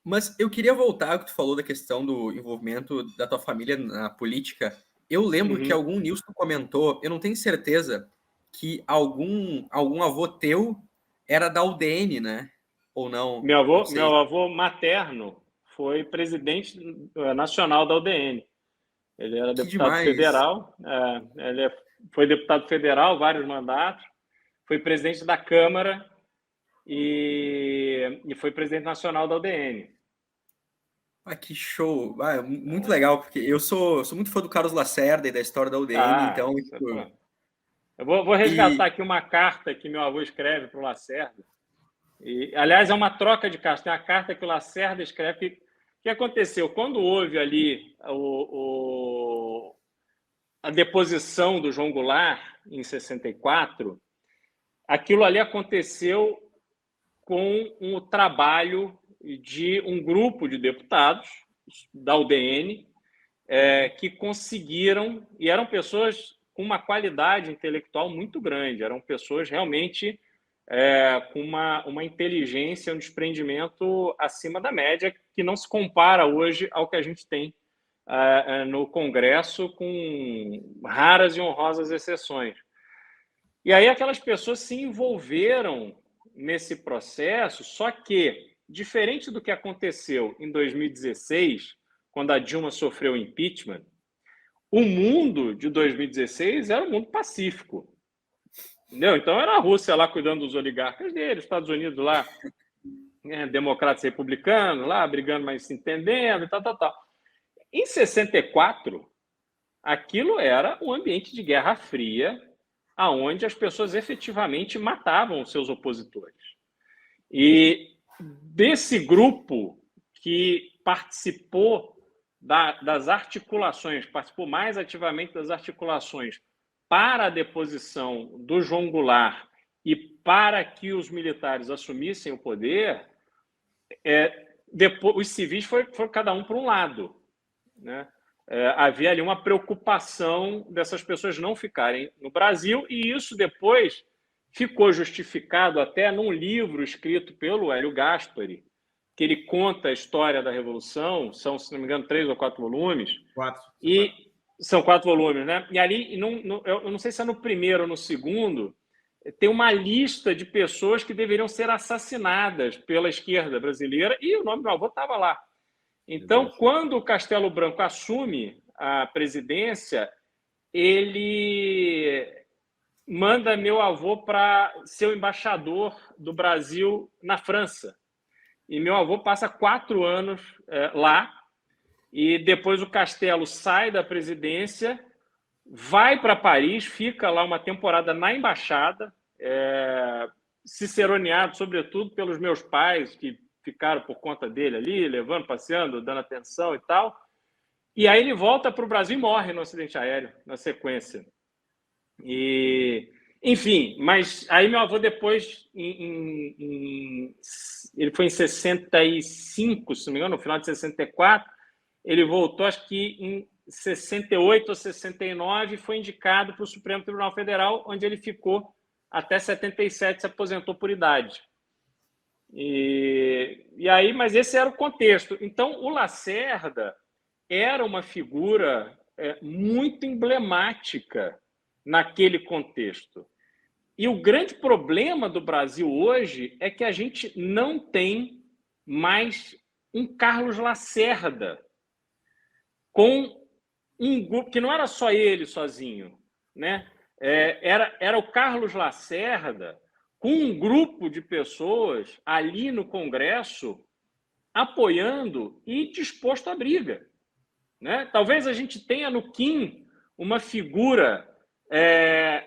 Mas eu queria voltar ao que tu falou da questão do envolvimento da tua família na política. Eu lembro que Uhum. algum news tu comentou, eu não tenho certeza, que algum avô teu era da UDN, né? Ou não? Não sei. Meu avô materno foi presidente nacional da UDN. Ele era Que deputado demais. federal, foi deputado federal, vários mandatos, foi presidente da Câmara e foi presidente nacional da UDN. Ah, que show. Ah, muito legal, porque eu sou muito fã do Carlos Lacerda e da história da UDN, Ah, então, isso é, pô. tipo, Eu vou resgatar e aqui uma carta que meu avô escreve para o Lacerda. E, aliás, é uma troca de cartas. Tem a carta que o Lacerda escreve. O que aconteceu? Quando houve ali a deposição do João Goulart, em 64, aquilo ali aconteceu com o trabalho de um grupo de deputados da UDN que conseguiram, e eram pessoas com uma qualidade intelectual muito grande, eram pessoas realmente com uma inteligência, um desprendimento acima da média, que não se compara hoje ao que a gente tem no Congresso, com raras e honrosas exceções. E aí aquelas pessoas se envolveram nesse processo, só que, diferente do que aconteceu em 2016, quando a Dilma sofreu impeachment, o mundo de 2016 era um mundo pacífico. Entendeu? Então era a Rússia lá cuidando dos oligarcas dele, os Estados Unidos lá, democratas e republicanos lá, brigando, mas se entendendo e tal, tal, tal. Em 64, aquilo era um ambiente de guerra fria, aonde as pessoas efetivamente matavam os seus opositores. E desse grupo que participou das articulações, participou mais ativamente das articulações para a deposição do João Goulart e para que os militares assumissem o poder, depois, os civis foram cada um para um lado, né? Havia ali uma preocupação dessas pessoas não ficarem no Brasil, e isso depois ficou justificado até num livro escrito pelo Hélio Gaspari, que ele conta a história da Revolução, são, se não me engano, 3 ou 4 volumes. Quatro. E são 4 volumes, né? E ali, eu não sei se é no primeiro ou no segundo, tem uma lista de pessoas que deveriam ser assassinadas pela esquerda brasileira, e o nome do meu avô estava lá. Então, quando o Castelo Branco assume a presidência, ele manda meu avô para ser o embaixador do Brasil na França. E meu avô passa 4 anos lá, e depois o Castelo sai da presidência, vai para Paris, fica lá uma temporada na embaixada, ciceroneado, sobretudo, pelos meus pais, que ficaram por conta dele ali, levando, passeando, dando atenção e tal. E aí ele volta para o Brasil e morre no acidente aéreo, na sequência. E, enfim, mas aí meu avô depois, ele foi em 65, se não me engano, no final de 64, ele voltou, acho que em 68 ou 69, foi indicado para o Supremo Tribunal Federal, onde ele ficou até 77, se aposentou por idade. E aí, mas esse era o contexto. Então, o Lacerda era uma figura muito emblemática naquele contexto. E o grande problema do Brasil hoje é que a gente não tem mais um Carlos Lacerda com um grupo que não era só ele sozinho, né? Era o Carlos Lacerda com um grupo de pessoas ali no Congresso apoiando e disposto à briga, né? Talvez a gente tenha no Kim uma figura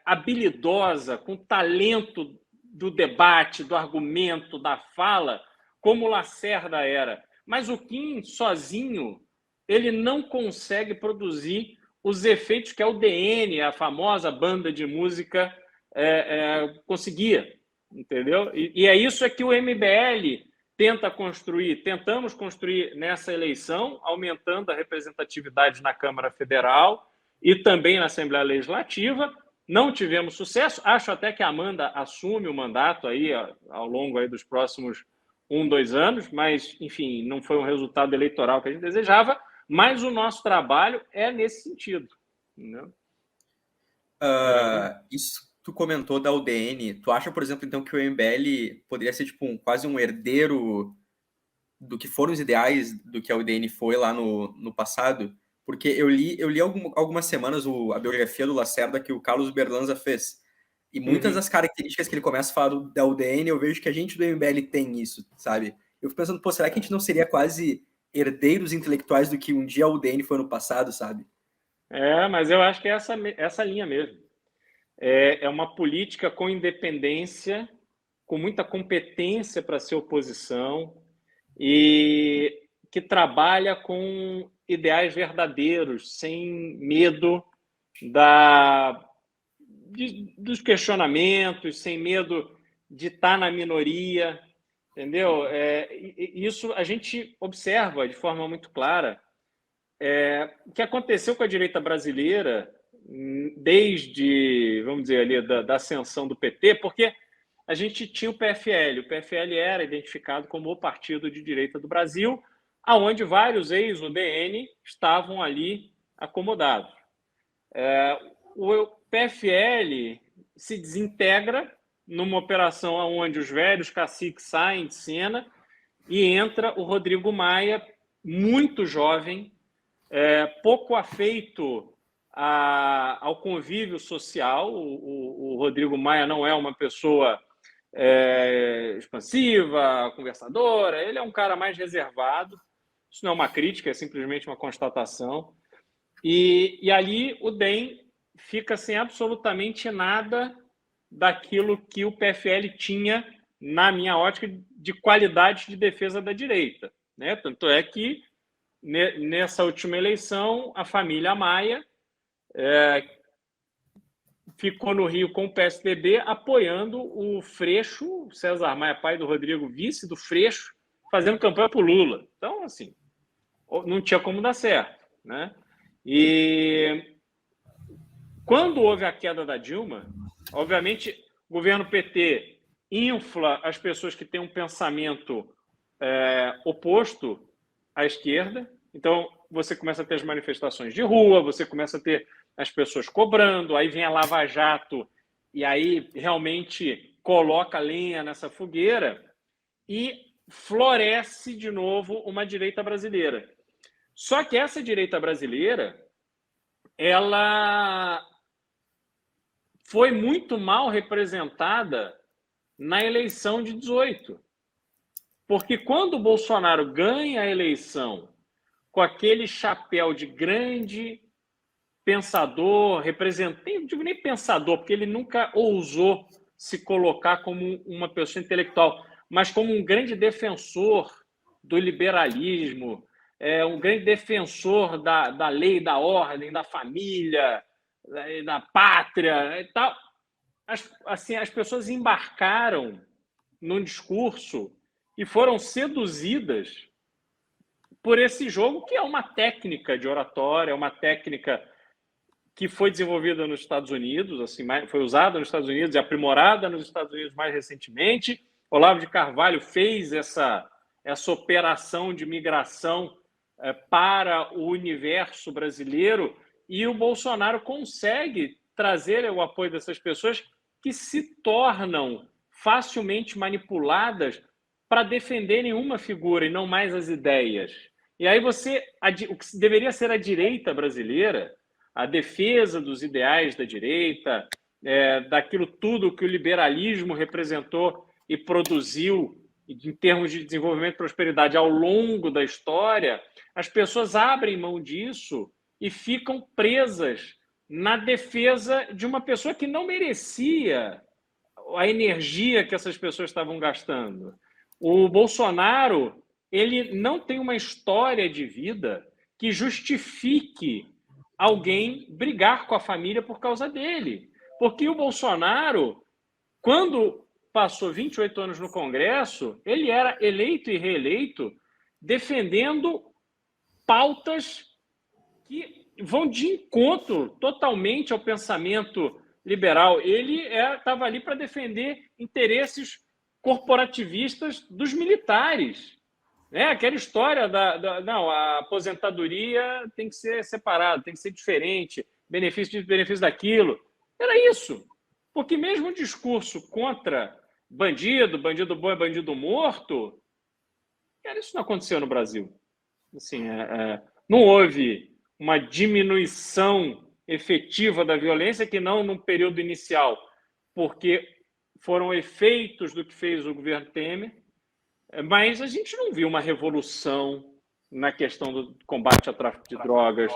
habilidosa, com talento do debate, do argumento, da fala, como o Lacerda era. Mas o Kim, sozinho, ele não consegue produzir os efeitos que a UDN, a famosa banda de música, conseguia, entendeu? E é isso que o MBL tentamos construir nessa eleição, aumentando a representatividade na Câmara Federal e também na Assembleia Legislativa. Não tivemos sucesso. Acho até que a Amanda assume o mandato aí ao longo aí dos próximos 2 anos, mas, enfim, não foi um resultado eleitoral que a gente desejava, mas o nosso trabalho é nesse sentido. Entendeu? Isso tu comentou da UDN. Tu acha, por exemplo, então, que o MBL poderia ser tipo quase um herdeiro do que foram os ideais do que a UDN foi lá no passado? Porque eu li algumas semanas a biografia do Lacerda que o Carlos Berlanza fez. E muitas das características que ele começa a falar da UDN, eu vejo que a gente do MBL tem isso, sabe? Eu fico pensando, pô, será que a gente não seria quase herdeiros intelectuais do que um dia a UDN foi no passado, sabe? Mas eu acho que é essa linha mesmo. É uma política com independência, com muita competência para ser oposição e que trabalha com ideais verdadeiros, sem medo dos questionamentos, sem medo de estar na minoria, entendeu? Isso a gente observa de forma muito clara. O que aconteceu com a direita brasileira desde, vamos dizer, ali da ascensão do PT, porque a gente tinha o PFL. O PFL era identificado como o partido de direita do Brasil, aonde vários ex-UDN estavam ali acomodados. O PFL se desintegra numa operação onde os velhos caciques saem de cena e entra o Rodrigo Maia, muito jovem, pouco afeito ao convívio social. O Rodrigo Maia não é uma pessoa expansiva, conversadora, ele é um cara mais reservado. Isso não é uma crítica, é simplesmente uma constatação. E ali o DEM fica sem absolutamente nada daquilo que o PFL tinha, na minha ótica, de qualidade de defesa da direita, né? Tanto é que nessa última eleição, a família Maia ficou no Rio com o PSDB apoiando o Freixo, César Maia, pai do Rodrigo, vice do Freixo, fazendo campanha para o Lula. Então, assim, não tinha como dar certo, né? E quando houve a queda da Dilma, obviamente, o governo PT infla as pessoas que têm um pensamento oposto à esquerda. Então, você começa a ter as manifestações de rua, você começa a ter as pessoas cobrando, aí vem a Lava Jato e aí realmente coloca lenha nessa fogueira e floresce de novo uma direita brasileira. Só que essa direita brasileira, ela foi muito mal representada na eleição de 18. Porque quando o Bolsonaro ganha a eleição com aquele chapéu de grande pensador, representante, não digo nem pensador, porque ele nunca ousou se colocar como uma pessoa intelectual, mas como um grande defensor do liberalismo, um grande defensor da lei, da ordem, da família, da pátria e tal. As pessoas embarcaram num discurso e foram seduzidas por esse jogo, que é uma técnica de oratória, é uma técnica que foi desenvolvida nos Estados Unidos, assim, foi usada nos Estados Unidos e aprimorada nos Estados Unidos mais recentemente. Olavo de Carvalho fez essa operação de migração para o universo brasileiro e o Bolsonaro consegue trazer o apoio dessas pessoas que se tornam facilmente manipuladas para defenderem uma figura e não mais as ideias. E aí o que deveria ser a direita brasileira, a defesa dos ideais da direita, daquilo tudo que o liberalismo representou e produziu em termos de desenvolvimento e prosperidade ao longo da história, as pessoas abrem mão disso e ficam presas na defesa de uma pessoa que não merecia a energia que essas pessoas estavam gastando. O Bolsonaro, ele não tem uma história de vida que justifique alguém brigar com a família por causa dele. Porque o Bolsonaro, quando passou 28 anos no Congresso, ele era eleito e reeleito defendendo pautas que vão de encontro totalmente ao pensamento liberal. Ele estava ali para defender interesses corporativistas dos militares. Né? Aquela história não, a aposentadoria tem que ser separada, tem que ser diferente, benefício disso, benefício daquilo. Era isso. Porque mesmo o discurso contra bandido bom é bandido morto, cara, isso não aconteceu no Brasil. Assim, não houve uma diminuição efetiva da violência, que não no período inicial, porque foram efeitos do que fez o governo Temer, mas a gente não viu uma revolução na questão do combate ao tráfico de drogas,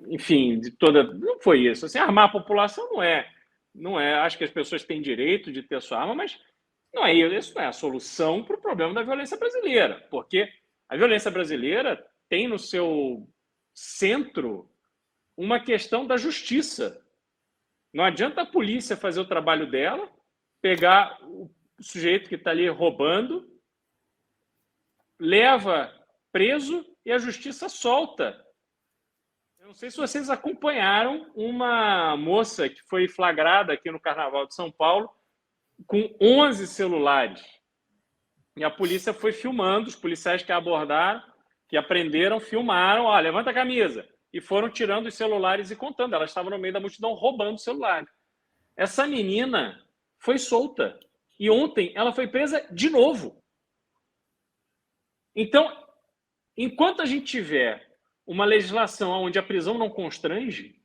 enfim, não foi isso. Assim, armar a população não é. Acho que as pessoas têm direito de ter sua arma, mas isso não é a solução para o problema da violência brasileira, porque a violência brasileira tem no seu centro uma questão da justiça. Não adianta a polícia fazer o trabalho dela, pegar o sujeito que está ali roubando, leva preso e a justiça solta. Eu não sei se vocês acompanharam uma moça que foi flagrada aqui no Carnaval de São Paulo com 11 celulares. E a polícia foi filmando, os policiais que a abordaram, que apreenderam, filmaram, levanta a camisa. E foram tirando os celulares e contando. Ela estava no meio da multidão roubando o celular. Essa menina foi solta. E ontem ela foi presa de novo. Então, enquanto a gente tiver uma legislação onde a prisão não constrange,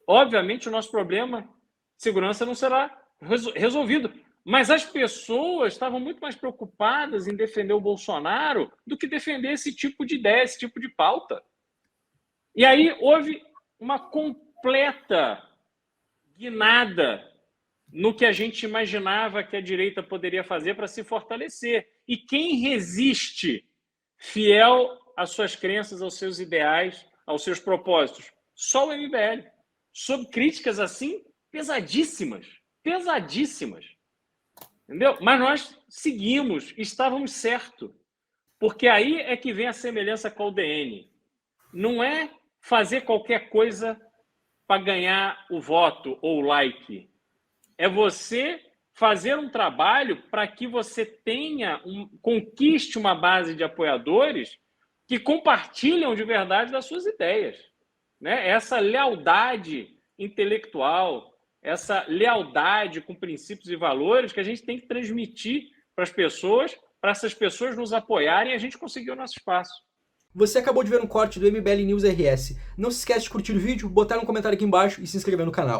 obviamente o nosso problema de segurança não será resolvido. Mas as pessoas estavam muito mais preocupadas em defender o Bolsonaro do que defender esse tipo de ideia, esse tipo de pauta. E aí houve uma completa guinada no que a gente imaginava que a direita poderia fazer para se fortalecer. E quem resiste fiel às suas crenças, aos seus ideais, aos seus propósitos? Só o MBL. Sob críticas assim pesadíssimas. Pesadíssimas. Entendeu? Mas nós seguimos, estávamos certos. Porque aí é que vem a semelhança com a UDN. Não é fazer qualquer coisa para ganhar o voto ou o like. É você fazer um trabalho para que você conquiste uma base de apoiadores que compartilham de verdade das suas ideias. Né? Essa lealdade intelectual, essa lealdade com princípios e valores que a gente tem que transmitir para as pessoas, para essas pessoas nos apoiarem e a gente conseguir o nosso espaço. Você acabou de ver um corte do MBL News RS. Não se esquece de curtir o vídeo, botar um comentário aqui embaixo e se inscrever no canal.